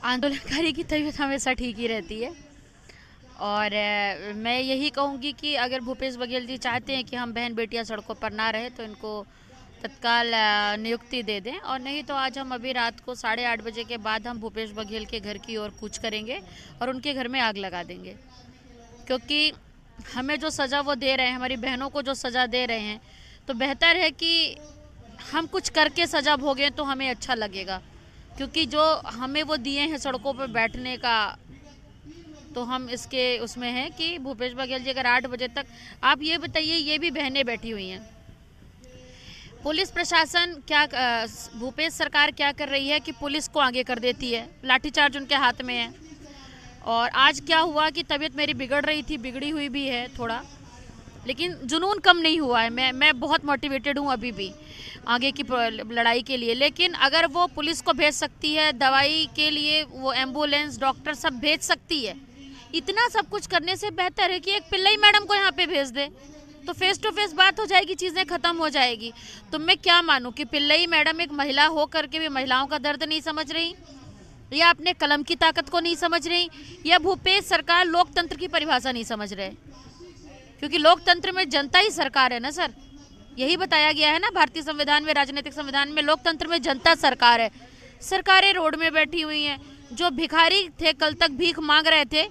आंदोलनकारी की तबीयत हमेशा ठीक ही रहती है और मैं यही कहूँगी कि अगर भूपेश बघेल जी चाहते हैं कि हम बहन बेटियां सड़कों पर ना रहे तो इनको तत्काल नियुक्ति दे दें, और नहीं तो आज हम अभी रात को 8:30 बजे के बाद हम भूपेश बघेल के घर की ओर कूच करेंगे और उनके घर में आग लगा देंगे। क्योंकि हमें जो सज़ा वो दे रहे हैं, हमारी बहनों को जो सज़ा दे रहे हैं, तो बेहतर है कि हम कुछ करके सज़ा भोगें तो हमें अच्छा लगेगा। क्योंकि जो हमें वो दिए हैं सड़कों पर बैठने का, तो हम इसके उसमें हैं कि भूपेश बघेल जी अगर 8 बजे तक, आप ये बताइए, ये भी बहनें बैठी हुई हैं, पुलिस प्रशासन क्या, भूपेश सरकार क्या कर रही है कि पुलिस को आगे कर देती है, लाठीचार्ज उनके हाथ में है। और आज क्या हुआ कि तबीयत मेरी बिगड़ रही थी, बिगड़ी हुई भी है थोड़ा, लेकिन जुनून कम नहीं हुआ है। मैं बहुत मोटिवेटेड हूँ अभी भी आगे की लड़ाई के लिए। लेकिन अगर वो पुलिस को भेज सकती है, दवाई के लिए वो एम्बुलेंस, डॉक्टर सब भेज सकती है, इतना सब कुछ करने से बेहतर है कि एक पिल्लई मैडम को यहाँ पे भेज दे, तो फेस टू फेस बात हो जाएगी, चीज़ें खत्म हो जाएगी। तो मैं क्या मानूं कि पिल्लई मैडम एक महिला हो करके भी महिलाओं का दर्द नहीं समझ रही, या अपने कलम की ताकत को नहीं समझ रही, या भूपेश सरकार लोकतंत्र की परिभाषा नहीं समझ रहे। क्योंकि लोकतंत्र में जनता ही सरकार है ना सर, यही बताया गया है ना भारतीय संविधान में, राजनीतिक संविधान में, लोकतंत्र में जनता सरकार है। सरकारें रोड में बैठी हुई हैं। जो भिखारी थे, कल तक भीख मांग रहे थे,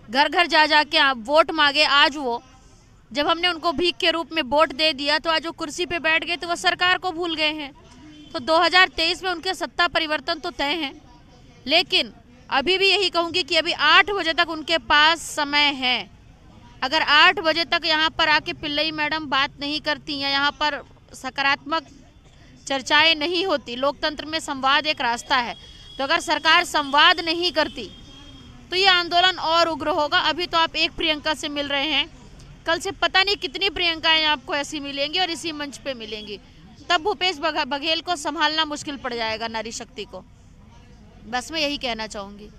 घर घर जा जा के वोट मांगे, आज वो, जब हमने उनको भीख के रूप में वोट दे दिया तो आज वो कुर्सी पे बैठ गए, तो वो सरकार को भूल गए हैं। तो 2023 में उनके सत्ता परिवर्तन तो तय है, लेकिन अभी भी यही कहूँगी कि अभी 8 बजे तक उनके पास समय है। अगर 8 बजे तक यहाँ पर आके पिल्लई मैडम बात नहीं करती हैं, यहाँ पर सकारात्मक चर्चाएं नहीं होती, लोकतंत्र में संवाद एक रास्ता है, तो अगर सरकार संवाद नहीं करती तो ये आंदोलन और उग्र होगा। अभी तो आप एक प्रियंका से मिल रहे हैं, कल से पता नहीं कितनी प्रियंकाएं आपको ऐसी मिलेंगी और इसी मंच पे मिलेंगी, तब भूपेश बघेल को संभालना मुश्किल पड़ जाएगा, नारी शक्ति को। बस मैं यही कहना चाहूँगी।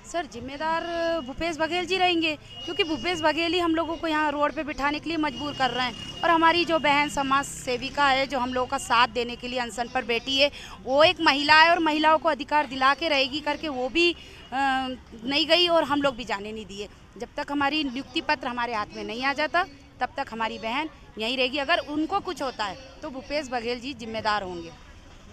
सर जिम्मेदार भूपेश बघेल जी रहेंगे, क्योंकि भूपेश बघेल ही हम लोगों को यहाँ रोड पे बिठाने के लिए मजबूर कर रहे हैं। और हमारी जो बहन समाज सेविका है, जो हम लोगों का साथ देने के लिए अनशन पर बैठी है, वो एक महिला है और महिलाओं को अधिकार दिला के रहेगी करके वो भी नहीं गई और हम लोग भी जाने नहीं दिए। जब तक हमारी नियुक्ति पत्र हमारे हाथ में नहीं आ जाता तब तक हमारी बहन यहीं रहेगी। अगर उनको कुछ होता है तो भूपेश बघेल जी जिम्मेदार होंगे,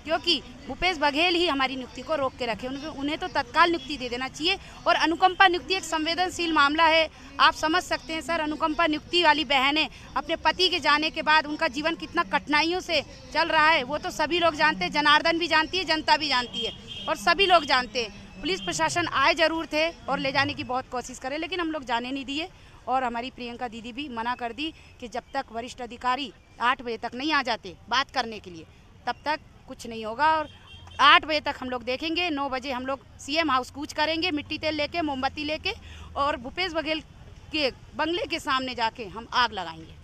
क्योंकि भूपेश बघेल ही हमारी नियुक्ति को रोक के रखे। उन्हें तो तत्काल नियुक्ति दे देना चाहिए। और अनुकंपा नियुक्ति एक संवेदनशील मामला है, आप समझ सकते हैं सर। अनुकंपा नियुक्ति वाली बहनें अपने पति के जाने के बाद उनका जीवन कितना कठिनाइयों से चल रहा है वो तो सभी लोग जानते हैं, जनार्दन भी जानती है, जनता भी जानती है और सभी लोग जानते हैं। पुलिस प्रशासन आए जरूर थे और ले जाने की बहुत कोशिश करे, लेकिन हम लोग जाने नहीं दिए। और हमारी प्रियंका दीदी भी मना कर दी कि जब तक वरिष्ठ अधिकारी 8 बजे तक नहीं आ जाते बात करने के लिए तब तक कुछ नहीं होगा। और 8 बजे तक हम लोग देखेंगे, 9 बजे हम लोग सीएम हाउस कूच करेंगे, मिट्टी तेल लेके, मोमबत्ती लेके, और भूपेश बघेल के बंगले के सामने जाके हम आग लगाएंगे।